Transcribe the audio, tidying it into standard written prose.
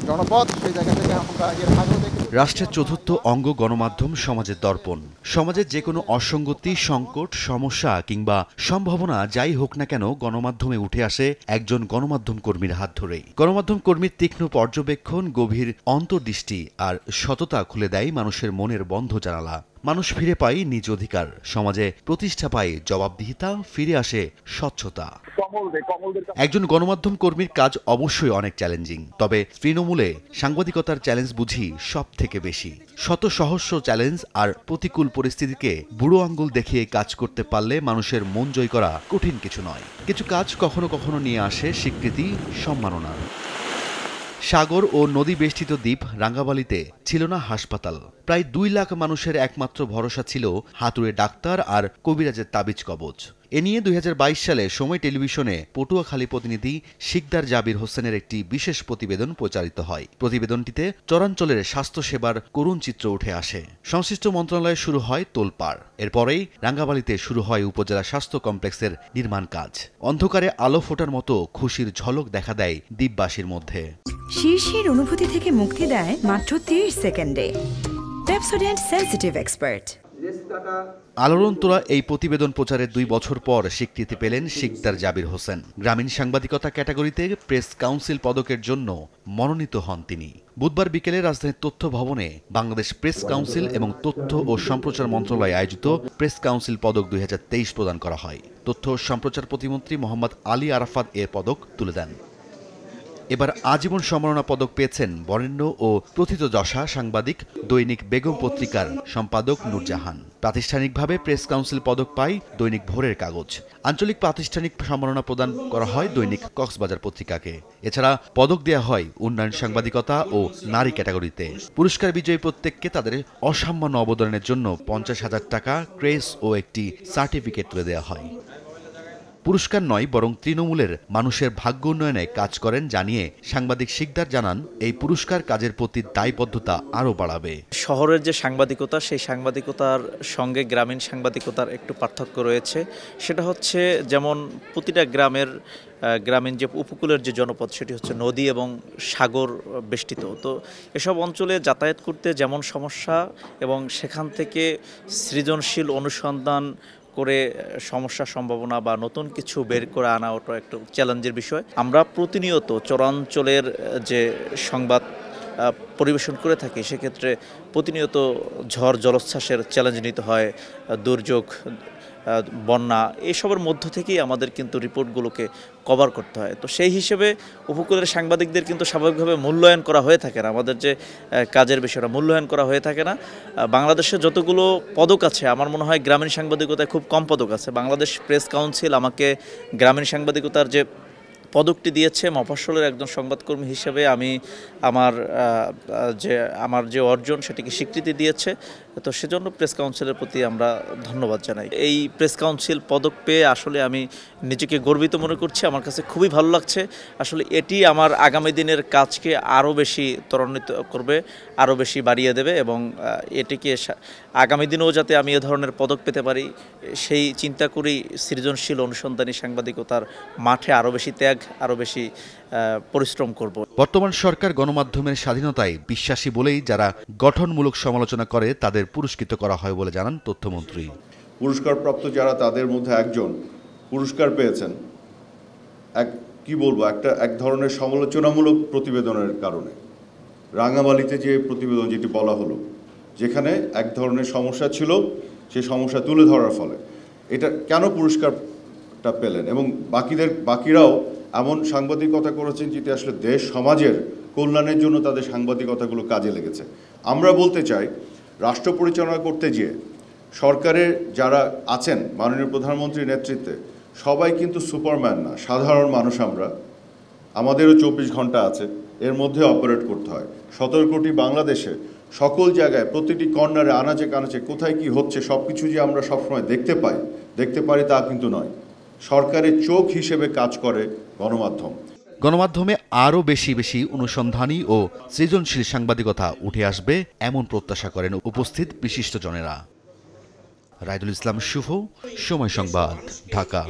জনপদ, সেই জায়গা থেকে আমরা এর আগেও দেখেছি। রাষ্ট্রের চতুর্থ অঙ্গ গণমাধ্যম সমাজের দর্পণ। সমাজের যে কোনো অসঙ্গতি, সংকট, সমস্যা কিংবা সম্ভাবনা যাই হোক না কেন গণমাধ্যমে উঠে আসে একজন গণমাধ্যম কর্মীর হাত ধরেই। গণমাধ্যম কর্মীর তীক্ষ্ণ পর্যবেক্ষণ, গভীর অন্তর্দৃষ্টি আর সততা খুলে দেয় মানুষের মনের বন্ধ জানালা। মানুষ ফিরে পায় নিজ অধিকার, সমাজে প্রতিষ্ঠা পায় জবাবদিহিতা, ফিরে আসে স্বচ্ছতা। একজন গণমাধ্যম কর্মীর কাজ অবশ্যই অনেক চ্যালেঞ্জিং, তবে তৃণমূলে সাংবাদিকতার চ্যালেঞ্জ বুঝি সব থেকে বেশি। শত সহস্র চ্যালেঞ্জ আর প্রতিকূল পরিস্থিতিকে বুড়ো আঙ্গুল দেখিয়ে কাজ করতে পারলে মানুষের মন জয় করা কঠিন কিছু নয়। কিছু কাজ কখনো কখনো নিয়ে আসে স্বীকৃতি, সম্মাননা। সাগর ও নদী বেষ্টিত দ্বীপ রাঙ্গাবালিতে ছিল না হাসপাতাল। প্রায় 2 লাখ মানুষের একমাত্র ভরসা ছিল হাতুড়ে ডাক্তার আর কবিরাজের তাবিজ কবজ। এ নিয়ে 2022 সালে সময় টেলিভিশনে পটুয়াখালী প্রতিনিধি শিকদার জাবির হোসেনের একটি বিশেষ প্রতিবেদন প্রচারিত হয়। প্রতিবেদনটিতে চরাঞ্চলের স্বাস্থ্যসেবার করুণ চিত্র উঠে আসে। সংশ্লিষ্ট মন্ত্রণালয়ে শুরু হয় তোলপাড়। এরপরেই রাঙ্গাবালিতে শুরু হয় উপজেলা স্বাস্থ্য কমপ্লেক্সের নির্মাণ কাজ। অন্ধকারে আলো ফোটার মতো খুশির ঝলক দেখা দেয় দ্বীপবাসীর মধ্যে। শীর্ষের অনুভূতি থেকে মুক্তি দেয় মাত্র 30 সেকেন্ডে। Pepsodent sensitive expert. আলোড়ন তোলা এই প্রতিবেদন প্রচারের 2 বছর পর স্বীকৃতি পেলেন শিকদার জাবির হোসেন। গ্রামীণ সাংবাদিকতা ক্যাটাগরিতে প্রেস কাউন্সিল পদকের জন্য মনোনীত হন তিনি। বুধবার বিকেলে রাজধানীর তথ্য ভবনে বাংলাদেশ প্রেস কাউন্সিল এবং তথ্য ও সম্প্রচার মন্ত্রণালয় আয়োজিত প্রেস কাউন্সিল পদক 2023 প্রদান করা হয়। তথ্য ও সম্প্রচার প্রতিমন্ত্রী মোহাম্মদ আলী আরাফাত এ পদক তুলে দেন। এবার আজীবন সম্মাননা পদক পেয়েছেন বরেণ্য ও প্রথিতযশা সাংবাদিক দৈনিক বেগম পত্রিকার সম্পাদক নূরজাহান। প্রাতিষ্ঠানিকভাবে প্রেস কাউন্সিল পদক পায় দৈনিক ভোরের কাগজ। আঞ্চলিক প্রাতিষ্ঠানিক সম্মাননা প্রদান করা হয় দৈনিক কক্সবাজার পত্রিকাকে। এছাড়া পদক দেওয়া হয় উন্নয়ন সাংবাদিকতা ও নারী ক্যাটাগরিতে। পুরস্কার বিজয়ী প্রত্যেককে তাদের অসামান্য অবদানের জন্য 50,000 টাকা, ক্রেস ও একটি সার্টিফিকেট তুলে দেওয়া হয়। পুরস্কার নয়, বরং তৃণমূলের মানুষের ভাগ্য উন্নয়নে কাজ করেন জানিয়ে সাংবাদিক শিকদার জানান, এই পুরস্কার কাজের প্রতি দায়বদ্ধতা আরও বাড়াবে। শহরের যে সাংবাদিকতা, সেই সাংবাদিকতার সঙ্গে গ্রামীণ সাংবাদিকতার একটু পার্থক্য রয়েছে। সেটা হচ্ছে যেমন প্রতিটা গ্রামীণ যে উপকূলের যে জনপদ, সেটি হচ্ছে নদী এবং সাগর বেষ্টিত। তো এসব অঞ্চলে যাতায়াত করতে যেমন সমস্যা, এবং সেখান থেকে সৃজনশীল অনুসন্ধান করে সমস্যা সম্ভাবনা বা নতুন কিছু বের করে আনা ওটা একটু চ্যালেঞ্জের বিষয়। আমরা প্রতিনিয়ত চরাঞ্চলের যে সংবাদ পরিবেশন করে থাকি, সেক্ষেত্রে প্রতিনিয়ত ঝড় জলোচ্ছ্বাসের চ্যালেঞ্জ নিতে হয়, দুর্যোগ, বন্যা, এসবের মধ্য থেকেই আমাদের কিন্তু রিপোর্টগুলোকে কভার করতে হয়। তো সেই হিসেবে উপকূলের সাংবাদিকদের কিন্তু স্বাভাবিকভাবে মূল্যায়ন করা হয়ে থাকে না, আমাদের যে কাজের বিষয়টা মূল্যায়ন করা হয়ে থাকে না। বাংলাদেশে যতগুলো পদক আছে, আমার মনে হয় গ্রামীণ সাংবাদিকতায় খুব কম পদক আছে। বাংলাদেশ প্রেস কাউন্সিল আমাকে গ্রামীণ সাংবাদিকতার যে পদকটি দিয়েছে, মফস্বলের একজন সংবাদকর্মী হিসেবে আমি আমার যে অর্জন, সেটিকে স্বীকৃতি দিয়েছে। তো সেজন্য প্রেস কাউন্সিলের প্রতি আমরা ধন্যবাদ জানাই। এই প্রেস কাউন্সিল পদক পেয়ে আসলে আমি নিজেকে গর্বিত মনে করছি। আমার কাছে খুবই ভালো লাগছে। আসলে এটি আমার আগামী দিনের কাজকে আরও বেশি ত্বরান্বিত করবে, আরও বেশি বাড়িয়ে দেবে, এবং এটিকে আগামী দিনেও যাতে আমি এ ধরনের পদক পেতে পারি, সেই চিন্তা করেই সৃজনশীল অনুসন্ধানী সাংবাদিকতার মাঠে আরও বেশি ত্যাগ, আরও বেশি পরিশ্রম করব। বর্তমান সরকার গণমাধ্যমের স্বাধীনতায় বিশ্বাসী বলেই যারা গঠনমূলক সমালোচনা করে তাদের পুরস্কৃত করা হয় বলে জানান তথ্যমন্ত্রী। পুরস্কারপ্রাপ্ত যারা, তাদের মধ্যে একজন পুরস্কার পেয়েছেন এক ধরনের সমালোচনামূলক প্রতিবেদনের কারণে। রাঙ্গামালিতে যে প্রতিবেদন যেটি বলা হলো, যেখানে এক ধরনের সমস্যা ছিল, সেই সমস্যা তুলে ধরার ফলে এটা কেন পুরস্কারটা পেলেন, এবং বাকিরাও এমন সাংবাদিকতা করেছেন যেটি আসলে দেশ সমাজের কল্যাণের জন্য তাদের সাংবাদিকতাগুলো কাজে লেগেছে। আমরা বলতে চাই, রাষ্ট্র পরিচালনা করতে গিয়ে সরকারের যারা আছেন মাননীয় প্রধানমন্ত্রীর নেতৃত্বে, সবাই কিন্তু সুপারম্যান না, সাধারণ মানুষ। আমাদেরও 24 ঘন্টা আছে, এর মধ্যে অপারেট করতে হয়। 17 কোটি বাংলাদেশে সকল জায়গায়, প্রতিটি কর্নারে, আনাচে কানাচে কোথায় কি হচ্ছে সব কিছু যে আমরা সবসময় দেখতে পারি তা কিন্তু নয়। সরকারের চোখ হিসেবে কাজ করে গণমাধ্যম। গণমাধ্যমে আরও বেশি অনুসন্ধানী ও সৃজনশীল সাংবাদিকতা উঠে আসবে, এমন প্রত্যাশা করেন উপস্থিত বিশিষ্টজনেরা। রাইদুল ইসলাম শুভ, সময় সংবাদ, ঢাকা।